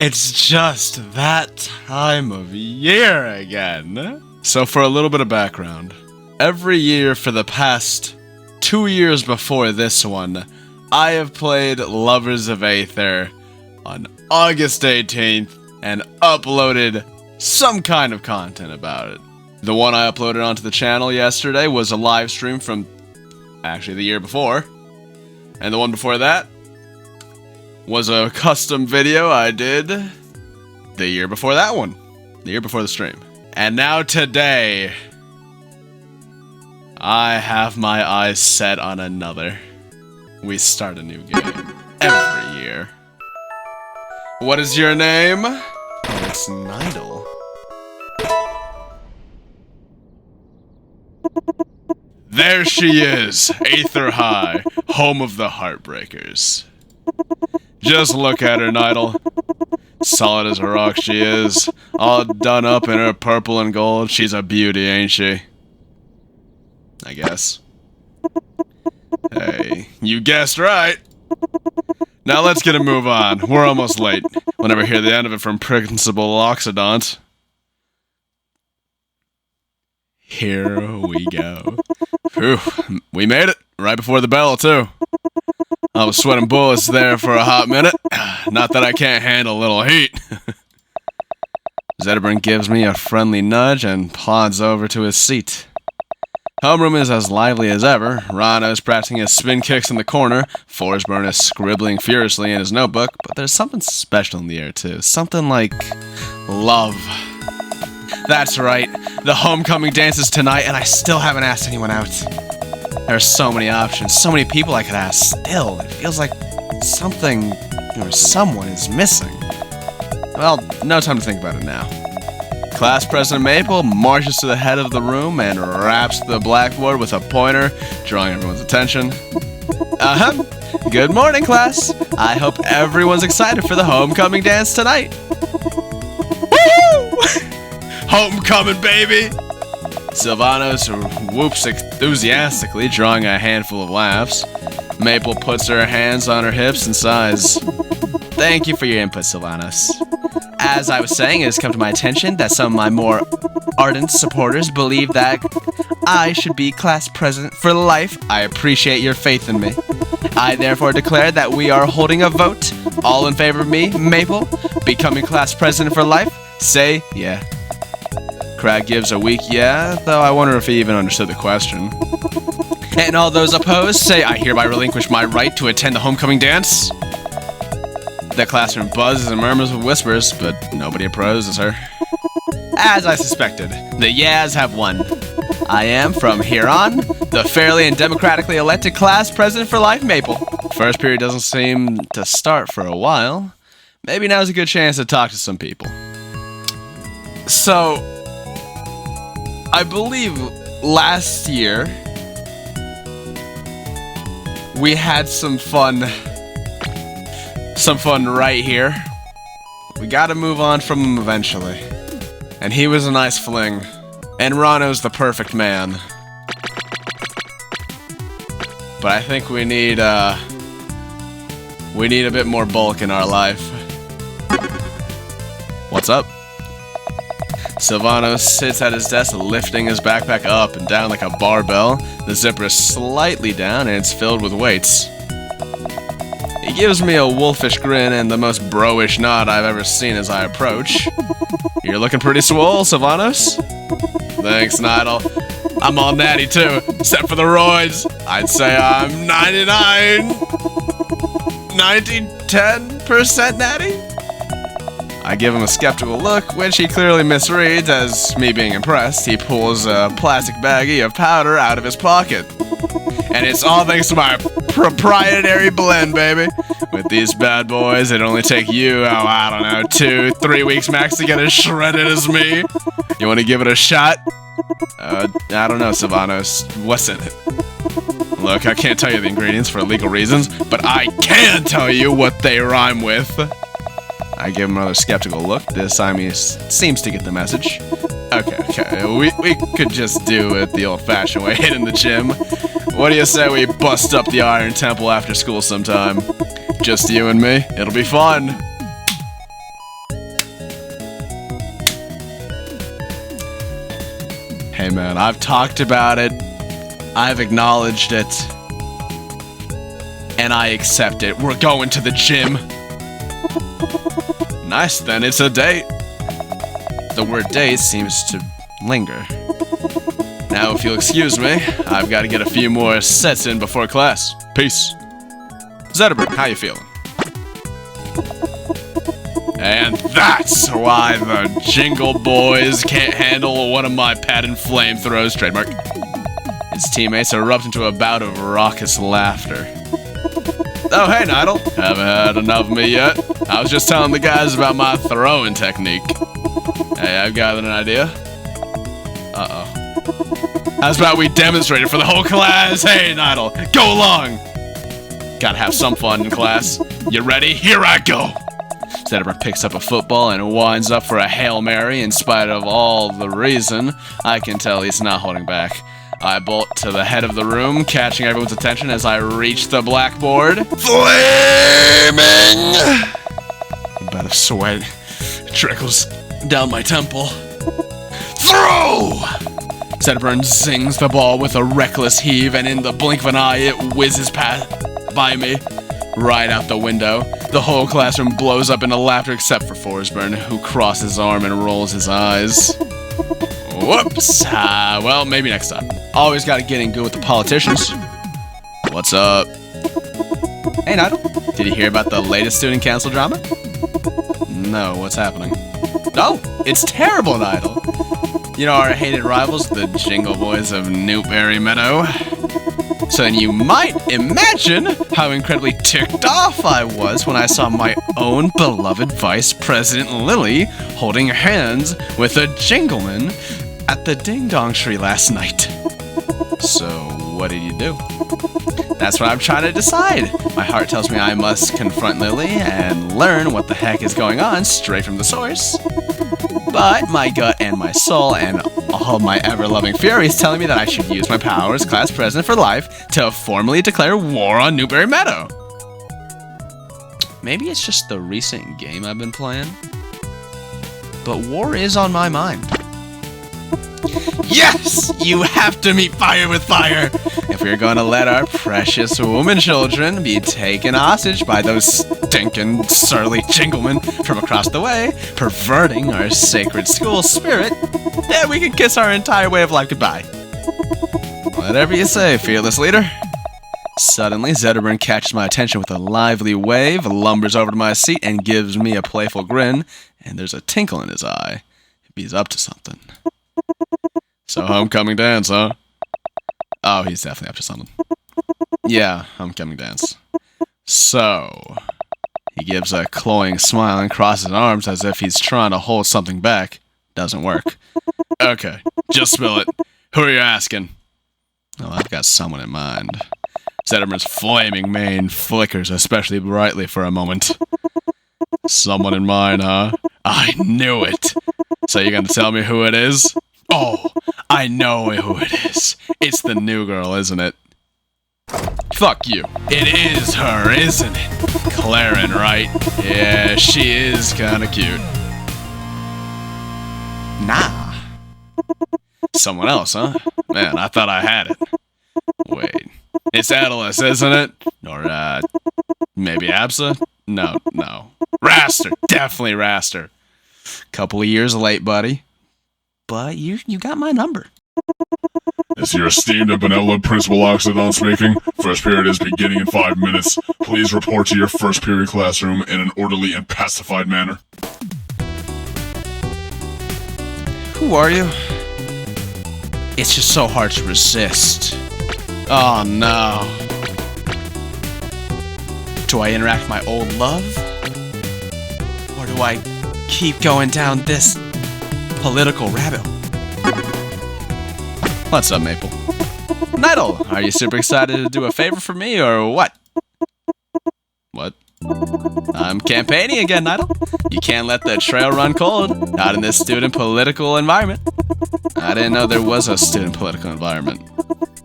It's just that time of year again. So for a little bit of background, every year for the past 2 years before this one, I have played Lovers of Aether on August 18th and uploaded some kind of content about it. The one I uploaded onto the channel yesterday was a live stream from actually the year before, and the one before that was a custom video I did the year before that one. The year before the stream. And now today, I have my eyes set on another. We start a new game every year. What is your name? It's Nydal. There she is, Aether High, home of the Heartbreakers. Just look at her, Nydal. Solid as a rock she is, all done up in her purple and gold. She's a beauty, ain't she? I guess. Hey, you guessed right. Now let's get a move on. We're almost late. We'll never hear the end of it from Principal Oxidant. Here we go. Phew, we made it. Right before the bell, too. I was sweating bullets there for a hot minute. Not that I can't handle a little heat. Zetterburn gives me a friendly nudge and plods over to his seat. Homeroom is as lively as ever. Rana is practicing his spin kicks in the corner. Forsburn is scribbling furiously in his notebook, but there's something special in the air, too. Something like love. That's right. The homecoming dance is tonight, and I still haven't asked anyone out. There are so many options, so many people I could ask. Still, it feels like something or someone is missing. Well, no time to think about it now. Class President Maple marches to the head of the room and raps the blackboard with a pointer, drawing everyone's attention. Good morning, class. I hope everyone's excited for the homecoming dance tonight. Woo! Homecoming, baby! Sylvanos whoops enthusiastically, drawing a handful of laughs. Maple puts her hands on her hips and sighs. Thank you for your input, Sylvanos. As I was saying, it has come to my attention that some of my more ardent supporters believe that I should be class president for life. I appreciate your faith in me. I therefore declare that we are holding a vote. All in favor of me, Maple, becoming class president for life? Say yeah. Crag gives a weak yeah, though I wonder if he even understood the question. And all those opposed say, I hereby relinquish my right to attend the homecoming dance. The classroom buzzes and murmurs with whispers, but nobody opposes her. As I suspected, the yeahs have won. I am, from here on, the fairly and democratically elected class president for life, Maple. First period doesn't seem to start for a while. Maybe now's a good chance to talk to some people. So, I believe last year we had some fun right here. We gotta move on from him eventually. And he was a nice fling. And Rano's the perfect man. But I think we need a bit more bulk in our life. What's up? Sylvanos sits at his desk lifting his backpack up and down like a barbell. The zipper is slightly down and it's filled with weights. He gives me a wolfish grin and the most bro-ish nod I've ever seen as I approach. You're looking pretty swole, Sylvanos. Thanks, Nydal. I'm all natty too, except for the roids. I'd say I'm 10% natty? I give him a skeptical look, which he clearly misreads as me being impressed. He pulls a plastic baggie of powder out of his pocket. And it's all thanks to my proprietary blend, baby. With these bad boys, it'd only take you, I don't know, 2-3 weeks max to get as shredded as me. You want to give it a shot? I don't know, Sylvanos. What's in it? Look, I can't tell you the ingredients for legal reasons, but I can tell you what they rhyme with. I give him another skeptical look. This time he seems to get the message. Okay. We could just do it the old-fashioned way, hit in the gym. What do you say we bust up the Iron Temple after school sometime? Just you and me. It'll be fun. Hey man, I've talked about it, I've acknowledged it, and I accept it. We're going to the gym. Nice, then it's a date. The word date seems to linger. Now, if you'll excuse me, I've got to get a few more sets in before class. Peace. Zetterberg, how you feeling? And that's why the Jingle Boys can't handle one of my patent flamethrowers, trademark. His teammates erupt into a bout of raucous laughter. Oh, hey, Nydal. Haven't had enough of me yet. I was just telling the guys about my throwing technique. Hey, I've got an idea. Uh-oh. How's about we demonstrate it for the whole class? Hey, Nydal, go along. Gotta have some fun in class. You ready? Here I go. Zetterberg picks up a football and winds up for a Hail Mary. In spite of all the reason, I can tell he's not holding back. I bolt to the head of the room, catching everyone's attention as I reach the blackboard. Flaming! A bit of sweat trickles down my temple. Throw! Zetterberg zings the ball with a reckless heave, and in the blink of an eye, it whizzes by me. Right out the window. The whole classroom blows up into laughter except for Forsburn, who crosses his arm and rolls his eyes. Whoops. Well, maybe next time. Always gotta get in good with the politicians. What's up? Hey, Nydal. Did you hear about the latest student council drama? No, what's happening? Oh, it's terrible, Nydal. You know our hated rivals, the Jingle Boys of Newberry Meadow? So then you might imagine how incredibly ticked off I was when I saw my own beloved Vice President Lily holding hands with a jingleman at the Ding Dong Tree last night. So, what did you do? That's what I'm trying to decide. My heart tells me I must confront Lily and learn what the heck is going on straight from the source. But my gut and my soul and all my ever-loving fury is telling me that I should use my power as class president for life to formally declare war on Newberry Meadow. Maybe it's just the recent game I've been playing, but war is on my mind. Yes! You have to meet fire with fire! If we're gonna let our precious woman children be taken hostage by those stinking, surly jinglemen from across the way, perverting our sacred school spirit, then we can kiss our entire way of life goodbye. Whatever you say, fearless leader. Suddenly, Zetterburn catches my attention with a lively wave, lumbers over to my seat, and gives me a playful grin, and there's a tinkle in his eye. He's up to something. So, homecoming dance, huh? Oh, he's definitely up to something. Yeah, homecoming dance. So, he gives a cloying smile and crosses arms as if he's trying to hold something back. Doesn't work. Okay, just spill it. Who are you asking? Oh, I've got someone in mind. Zetterman's flaming mane flickers especially brightly for a moment. Someone in mind, huh? I knew it! So you're gonna tell me who it is? Oh, I know who it is. It's the new girl, isn't it? Fuck you. It is her, isn't it? Claren, right? Yeah, she is kinda cute. Nah. Someone else, huh? Man, I thought I had it. Wait. It's Atlas, isn't it? Or, maybe Absa? No. Raster! Definitely Raster. Couple of years late, buddy. But you got my number. Is your esteemed and benevolent Principal Oxidon speaking? First period is beginning in 5 minutes. Please report to your first period classroom in an orderly and pacified manner. Who are you? It's just so hard to resist. Oh no. Do I interact with my old love? Or do I keep going down this political rabbit? What's up, Maple? Nydal, are you super excited to do a favor for me, or what? What? I'm campaigning again, Nydal. You can't let the trail run cold, not in this student political environment. I didn't know there was a student political environment.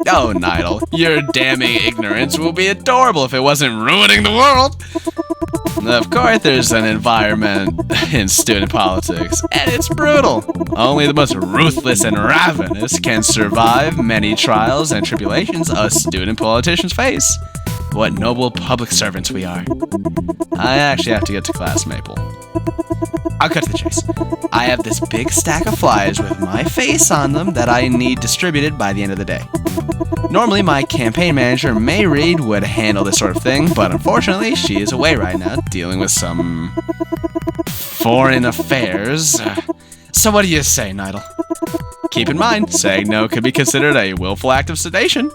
Oh, Nydal, your damning ignorance will be adorable if it wasn't ruining the world. Of course, there's an environment in student politics, and it's brutal. Only the most ruthless and ravenous can survive many trials and tribulations us student politicians face. What noble public servants we are. I actually have to get to class, Maple. I'll cut to the chase. I have this big stack of flyers with my face on them that I need distributed by the end of the day. Normally, my campaign manager, May Reed, would handle this sort of thing, but unfortunately, she is away right now, dealing with some foreign affairs. So what do you say, Nydal? Keep in mind, saying no could be considered a willful act of sedation.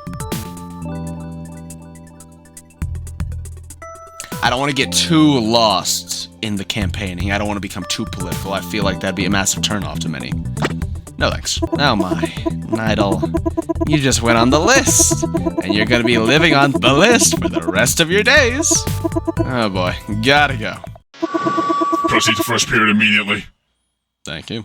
I don't want to get too lost in the campaigning. I don't want to become too political. I feel like that'd be a massive turnoff to many. No thanks. Oh my, Nydal, you just went on the list, and you're gonna be living on the list for the rest of your days. Oh boy, gotta go. Proceed to first period immediately. Thank you.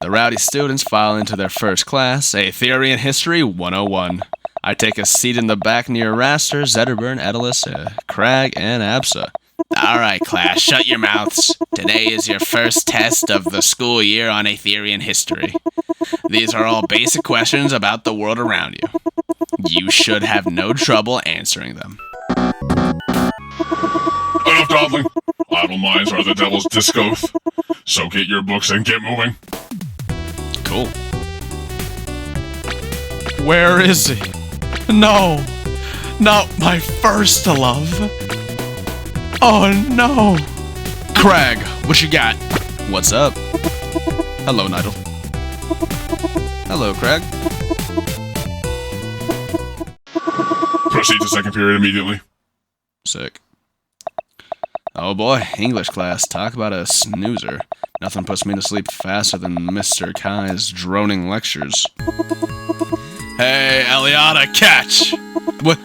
The rowdy students file into their first class, Aether in History 101. I take a seat in the back near Raster, Zetterburn, Edalus, Crag, and Absa. Alright, class, shut your mouths. Today is your first test of the school year on Aetherian history. These are all basic questions about the world around you. You should have no trouble answering them. Enough dawdling. Idle minds are the devil's disco. So get your books and get moving. Cool. Where is he? No, not my first love. Oh no. Crag, what you got? What's up? Hello, Nydal. Hello, Crag. Proceed to second period immediately. Sick. Oh boy, English class. Talk about a snoozer. Nothing puts me to sleep faster than Mr. Kai's droning lectures. Hey, Eliana, catch! What?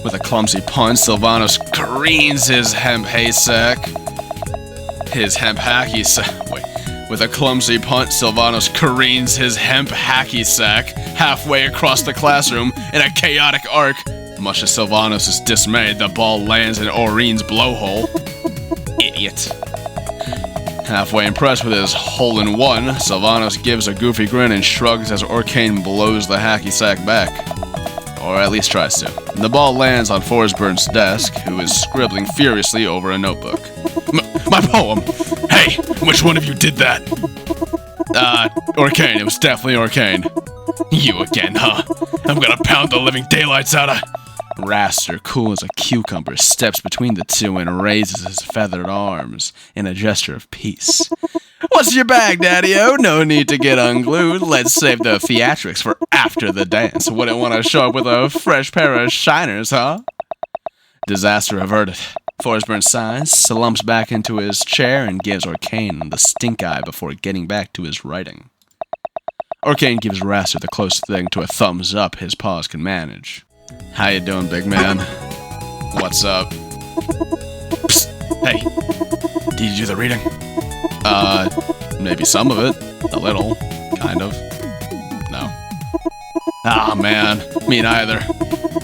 With a clumsy punch, Sylvanos careens his hemp haystack. With a clumsy punch, Sylvanos careens his hemp hacky sack halfway across the classroom in a chaotic arc. Much to Sylvanos' dismay, the ball lands in Oreen's blowhole. Idiot. Halfway impressed with his hole-in-one, Sylvanos gives a goofy grin and shrugs as Orcane blows the hacky sack back. Or at least tries to. The ball lands on Forsburn's desk, who is scribbling furiously over a notebook. My poem! Hey, which one of you did that? Orcane, it was definitely Orcane. You again, huh? I'm gonna pound the living daylights out of... Raster, cool as a cucumber, steps between the two and raises his feathered arms in a gesture of peace. What's your bag, Daddy-O? No need to get unglued. Let's save the theatrics for after the dance. Wouldn't want to show up with a fresh pair of shiners, huh? Disaster averted. Forsburn sighs, slumps back into his chair, and gives Orcane the stink eye before getting back to his writing. Orcane gives Raster the closest thing to a thumbs up his paws can manage. How you doing, big man? What's up? Psst. Hey, did you do the reading? Maybe some of it. A little. Kind of. No. Ah, man. Me neither.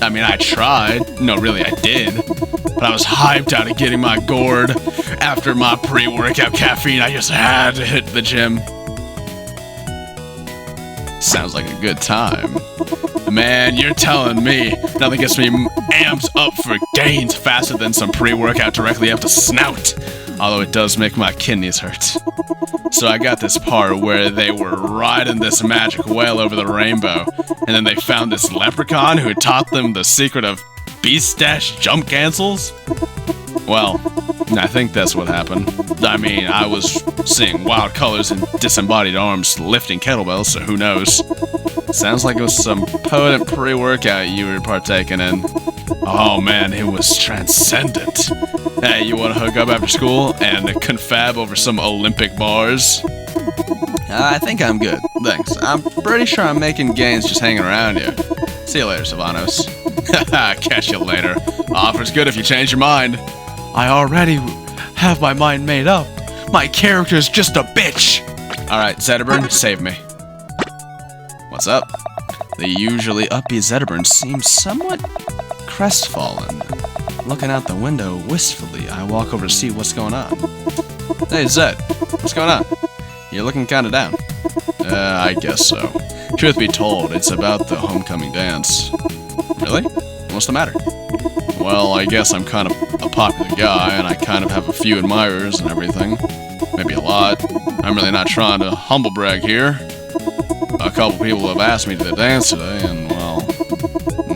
I mean, I tried. No, really, I did. But I was hyped out of getting my gourd. After my pre-workout caffeine, I just had to hit the gym. Sounds like a good time. Man, you're telling me nothing gets me amped up for gains faster than some pre-workout directly up the snout. Although it does make my kidneys hurt. So I got this part where they were riding this magic whale over the rainbow, and then they found this leprechaun who taught them the secret of beast dash jump cancels. Well, I think that's what happened. I mean, I was seeing wild colors and disembodied arms lifting kettlebells, so who knows? Sounds like it was some potent pre-workout you were partaking in. Oh man, it was transcendent. Hey, you want to hook up after school and confab over some Olympic bars? I think I'm good, thanks. I'm pretty sure I'm making gains just hanging around here. See you later, Sylvanos. Haha, catch you later. Offer's good if you change your mind. I already have my mind made up. My character's just a bitch. Alright, Zetterburn, save me. What's up? The usually upbeat Zetterburn seems somewhat crestfallen. Looking out the window wistfully, I walk over to see what's going on. Hey, Zed, what's going on? You're looking kinda down. I guess so. Truth be told, it's about the homecoming dance. Really? What's the matter? Well, I guess I'm kind of a popular guy, and I kind of have a few admirers and everything. Maybe a lot. I'm really not trying to humble brag here. A couple people have asked me to the dance today, and, well,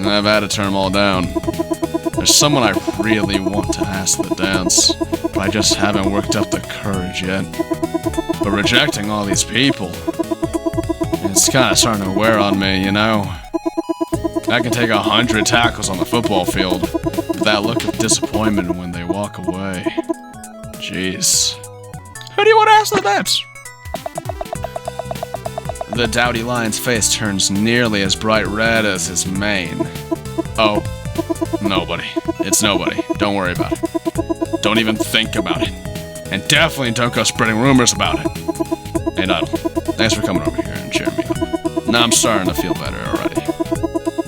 I've had to turn them all down. There's someone I really want to ask to the dance, but I just haven't worked up the courage yet. But rejecting all these people, it's kind of starting to wear on me, you know? I can take 100 tackles on the football field, but that look of disappointment when they walk away. Jeez. Who do you want to ask to the dance? The Dowdy Lion's face turns nearly as bright red as his mane. Oh, nobody. It's nobody. Don't worry about it. Don't even think about it. And definitely don't go spreading rumors about it. Hey, Nydal, thanks for coming over here and cheering me up. Now I'm starting to feel better already.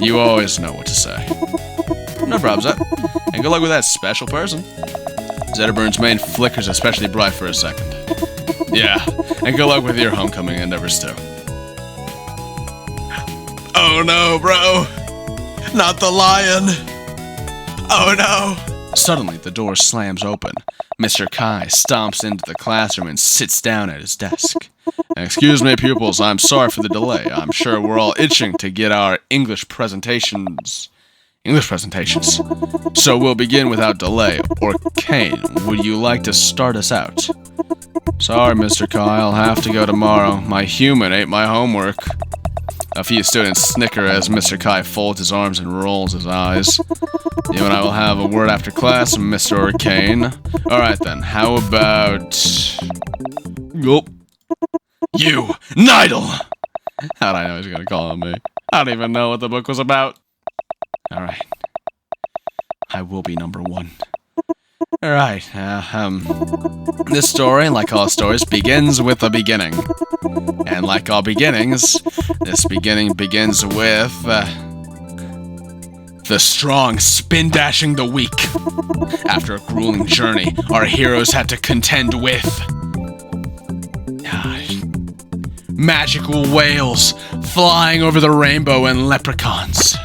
You always know what to say. No problem, Zed. And good luck with that special person. Zetterburn's mane flickers especially bright for a second. Yeah, and good luck with your homecoming endeavors too. Oh no, bro! Not the lion! Oh no! Suddenly, the door slams open. Mr. Kai stomps into the classroom and sits down at his desk. Excuse me, pupils, I'm sorry for the delay. I'm sure we're all itching to get our English presentations. So we'll begin without delay. Or Kane, would you like to start us out? Sorry, Mr. Kai, I'll have to go tomorrow. My human ate my homework. A few students snicker as Mr. Kai folds his arms and rolls his eyes. You and I will have a word after class, Mr. Kane. Alright then, how about... Gulp. You, Nydal! How'd I know he was gonna call on me? I don't even know what the book was about. Alright. I will be number one. Alright, this story, like all stories, begins with a beginning. And like all beginnings, this beginning begins with, the strong spin-dashing the weak. After a grueling journey, our heroes had to contend with... magical whales flying over the rainbow and leprechauns.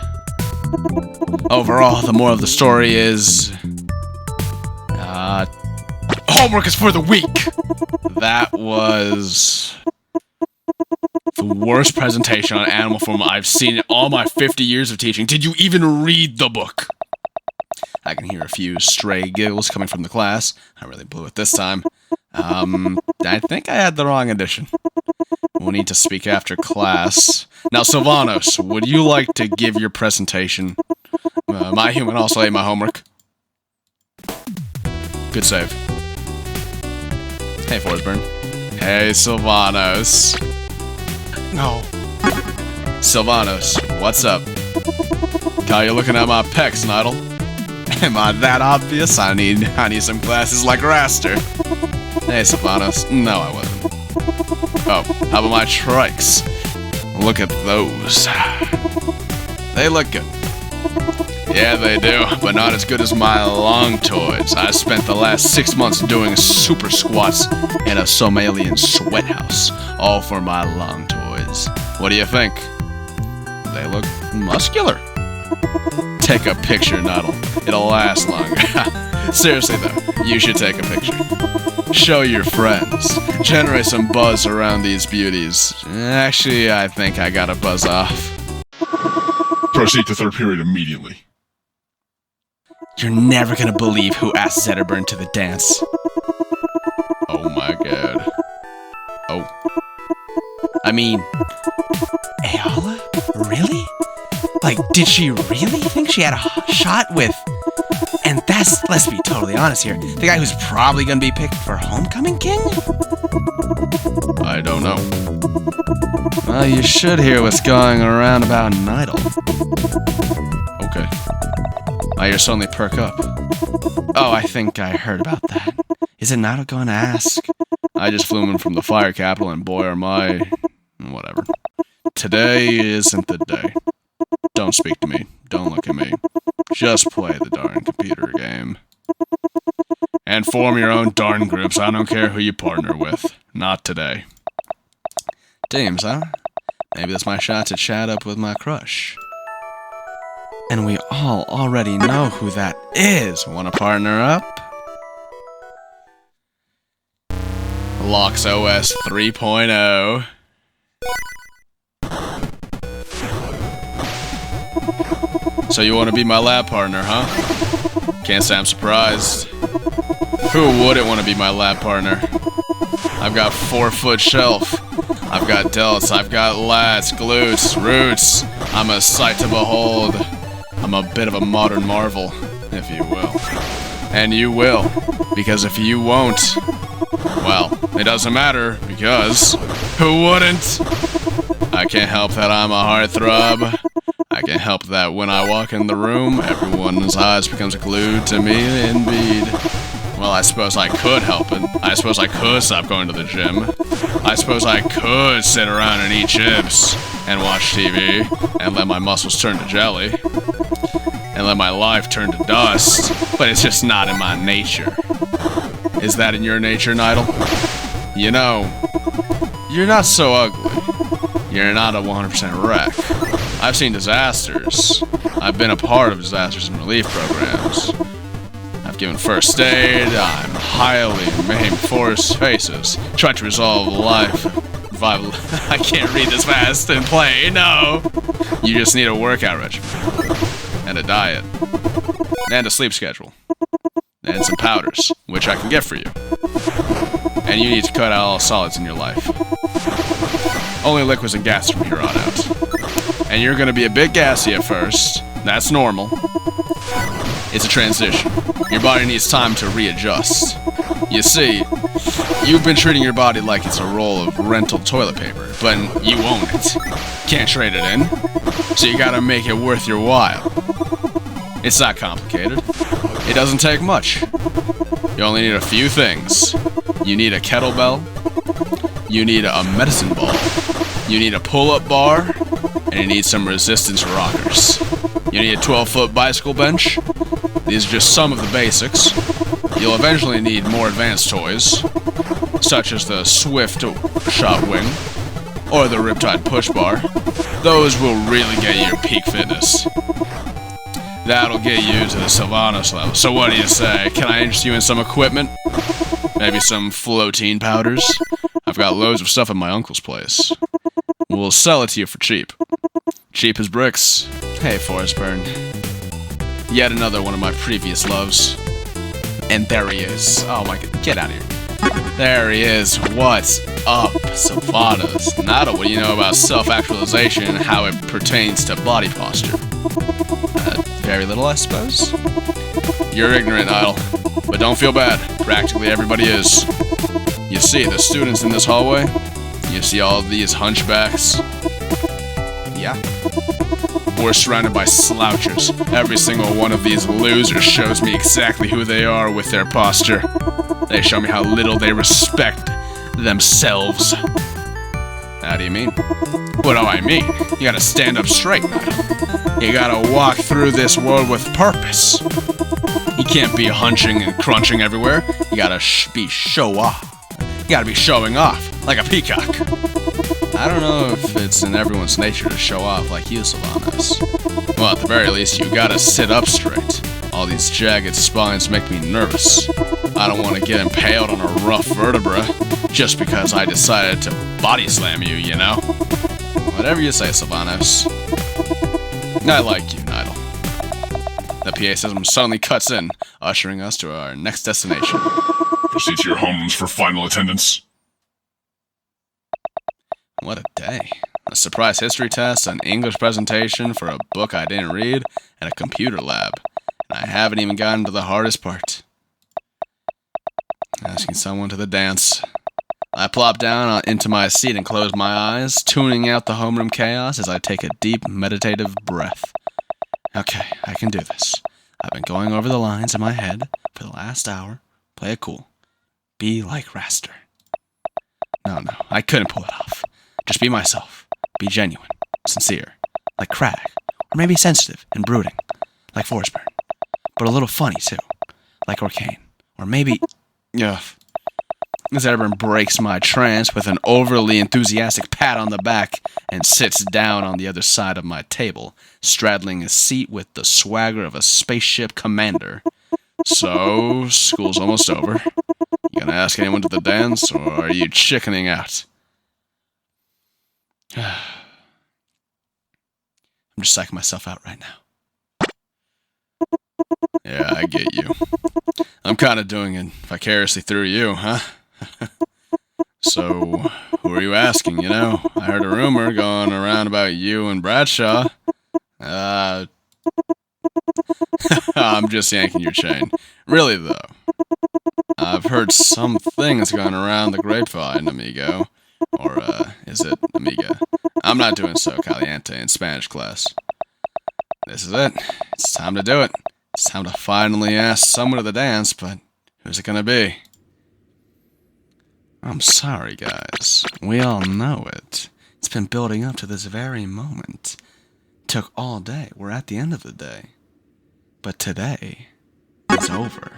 Overall, the moral of the story is... homework is for the weak! That was... the worst presentation on animal form I've seen in all my 50 years of teaching. Did you even read the book? I can hear a few stray giggles coming from the class. I really blew it this time. I think I had the wrong edition. We'll need to speak after class. Now, Sylvanos, would you like to give your presentation? My human also ate my homework. Good save. Hey, Forsburn. Hey, Sylvanos. No. Sylvanos, what's up? Kyle, you're looking at my pecs, Nydal. Am I that obvious? I need some glasses like Raster. Hey, Sylvanos. No, I wasn't. Oh, how about my trikes? Look at those. They look good. Yeah, they do, but not as good as my long toys. I spent the last 6 months doing super squats in a Somalian sweat house, all for my long toys. What do you think? They look muscular. Take a picture, Nydal. It'll last longer. Seriously though, you should take a picture. Show your friends. Generate some buzz around these beauties. Actually, I think I gotta buzz off. Proceed to third period immediately. You're never gonna believe who asked Zetterburn to the dance. Oh my god. Oh. I mean... Ayala? Really? Like, did she really think she had a shot with... And that's, let's be totally honest here, the guy who's probably gonna be picked for Homecoming King? I don't know. Well, you should hear what's going around about Nydal. Okay. I hear suddenly perk up. Oh, I think I heard about that. Is it Nydal going to ask? I just flew in from the fire capital, and boy are my... whatever. Today isn't the day. Don't speak to me. Don't look at me. Just play the darn computer game. And form your own darn groups. I don't care who you partner with. Not today. Teams, huh? Maybe that's my shot to chat up with my crush. And we all already know who that is. Wanna partner up? Locks OS 3.0. So you want to be my lab partner, huh? Can't say I'm surprised. Who wouldn't want to be my lab partner? I've got 4-foot shelf. I've got delts. I've got lats, glutes, roots. I'm a sight to behold. I'm a bit of a modern marvel, if you will. And you will. Because if you won't, well, it doesn't matter, because who wouldn't? I can't help that I'm a heartthrob. I can't help that when I walk in the room, everyone's eyes becomes glued to me indeed. Well, I suppose I could help it. I suppose I could stop going to the gym. I suppose I could sit around and eat chips and watch TV and let my muscles turn to jelly and let my life turn to dust, but it's just not in my nature. Is that in your nature, Nydal? You know, you're not so ugly. You're not a 100% wreck. I've seen disasters. I've been a part of disasters and relief programs. I've given first aid. I'm highly maimed forced faces. Tried to resolve life. I can't read this fast and play. No. You just need a workout regimen. And a diet. And a sleep schedule. And some powders, which I can get for you. And you need to cut out all solids in your life. Only liquids and gas from here on out. And you're gonna be a bit gassy at first. That's normal. It's a transition. Your body needs time to readjust. You see, you've been treating your body like it's a roll of rental toilet paper, but you own it. Can't trade it in. So you gotta make it worth your while. It's not complicated. It doesn't take much. You only need a few things. You need a kettlebell. You need a medicine ball. You need a pull-up bar. And you need some resistance rockers. You need a 12-foot bicycle bench. These are just some of the basics. You'll eventually need more advanced toys, such as the Swift Shot Wing, or the Riptide Push Bar. Those will really get you your peak fitness. That'll get you to the Sylvanas level. So what do you say? Can I interest you in some equipment? Maybe some floating powders? I've got loads of stuff at my uncle's place. We'll sell it to you for cheap. Cheap as bricks. Hey, Forestburn. Yet another one of my previous loves. And there he is. Oh my god, get out of here. There he is. What's up, Sylvanas? Nydal, what do you know about self-actualization and how it pertains to body posture? Very little, I suppose? You're ignorant, Nydal. But don't feel bad. Practically everybody is. You see, the students in this hallway? You see all these hunchbacks? Yeah. We're surrounded by slouchers. Every single one of these losers shows me exactly who they are with their posture. They show me how little they respect themselves. How do you mean? What do I mean? You gotta stand up straight, Nydal. You gotta walk through this world with purpose. You can't be hunching and crunching everywhere. You gotta be show off. You gotta be showing off, like a peacock. I don't know if it's in everyone's nature to show off like you, Sylvanas. Well, at the very least, you gotta sit up straight. All these jagged spines make me nervous. I don't want to get impaled on a rough vertebra just because I decided to body slam you, you know? Whatever you say, Sylvanas. I like you, Nydal. The PA system suddenly cuts in, ushering us to our next destination. Proceed to your homes for final attendance. What a day. A surprise history test, an English presentation for a book I didn't read, and a computer lab. And I haven't even gotten to the hardest part. Asking someone to the dance. I plop down into my seat and close my eyes, tuning out the homeroom chaos as I take a deep, meditative breath. Okay, I can do this. I've been going over the lines in my head for the last hour. Play it cool. Be like Raster. No, I couldn't pull it off. Just be myself. Be genuine, sincere, like Crag, or maybe sensitive and brooding, like Forsburn, but a little funny too, like Orcane, or maybe, ugh. Zedburn breaks my trance with an overly enthusiastic pat on the back and sits down on the other side of my table, straddling a seat with the swagger of a spaceship commander. So, school's almost over. You gonna ask anyone to the dance, or are you chickening out? I'm just psyching myself out right now. Yeah, I get you. I'm kinda doing it vicariously through you, huh? So, who are you asking, you know? I heard a rumor going around about you and Bradshaw. I'm just yanking your chain. Really, though. I've heard some things going around the grapevine, amigo. Or, is it amiga? I'm not doing so caliente in Spanish class. This is it. It's time to do it. It's time to finally ask someone to the dance, but who's it gonna be? I'm sorry, guys. We all know it. It's been building up to this very moment. It took all day. We're at the end of the day. But today, it's over.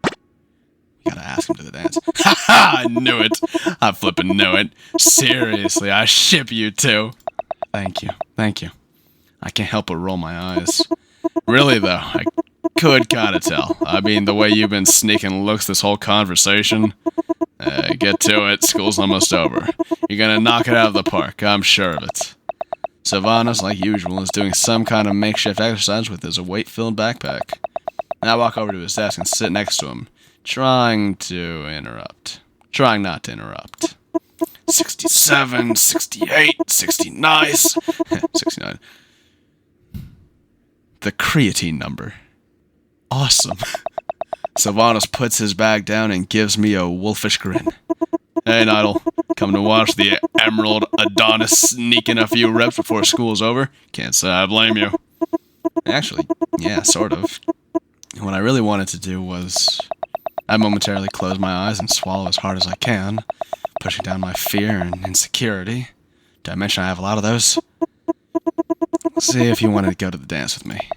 We gotta ask him to the dance. Ha ha! I knew it! I flippin' knew it. Seriously, I ship you two. Thank you. Thank you. I can't help but roll my eyes. Really, though, I could kinda tell. I mean, the way you've been sneaking looks this whole conversation. Get to it. School's almost over. You're gonna knock it out of the park. I'm sure of it. Sylvanas, like usual, is doing some kind of makeshift exercise with his weight-filled backpack. I walk over to his desk and sit next to him, trying not to interrupt. 67, 68, 69, 69. The creatine number. Awesome. Sylvanas puts his bag down and gives me a wolfish grin. Hey, Nydal. Coming to watch the Emerald Adonis sneaking a few reps before school's over? Can't say I blame you. Actually, yeah, sort of. What I really wanted to do was... I momentarily close my eyes and swallow as hard as I can, pushing down my fear and insecurity. Did I mention I have a lot of those? See if you wanted to go to the dance with me.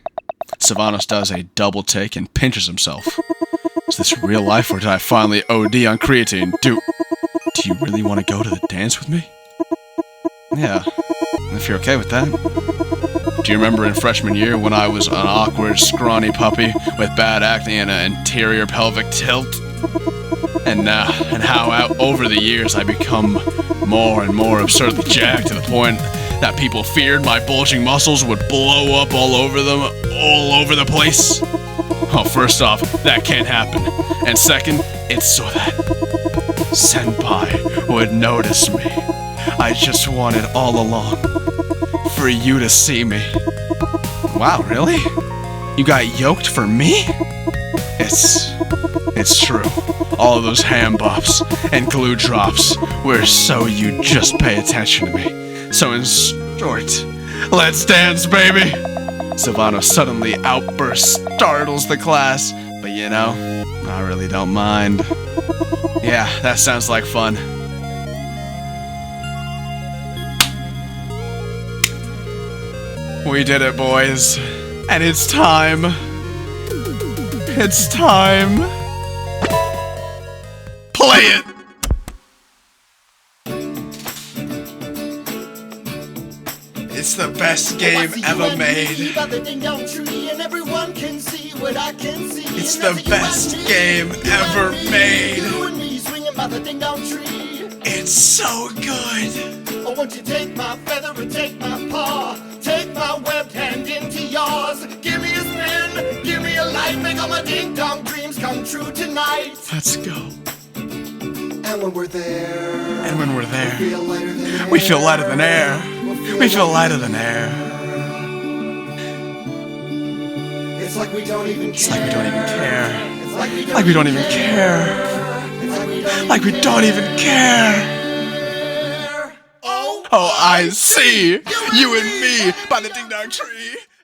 Sylvanas does a double take and pinches himself. Is this real life, or did I finally OD on creatine? Do you really want to go to the dance with me? Yeah, if you're okay with that. Do you remember in freshman year when I was an awkward, scrawny puppy with bad acne and an anterior pelvic tilt? And how over the years I become more and more absurdly jacked to the point that people feared my bulging muscles would blow up all over the place? Well, first off, that can't happen. And second, it's so that Senpai would notice me. I just wanted all along for you to see me. Wow, really? You got yoked for me? It's true. All of those ham bops and glue drops were so you just pay attention to me. So in short, let's dance, baby! Sylvanas suddenly outbursts, startles the class, but you know, I really don't mind. Yeah, that sounds like fun. We did it, boys. And it's time. It's time. Play it! It's the best game ever made. It's the best game ever made. It's so good. Oh, won't you take my feather and take my paw? Take my webbed hand into yours. Give me a spin, give me a light. Make all my ding-dong dreams come true tonight. Let's go. And when we're there, we feel lighter than air. We feel lighter than air. It's like we don't even care. It's like we don't even care. Like we don't even care. Like we don't even care. Oh, I see. You and me by the ding-dong tree.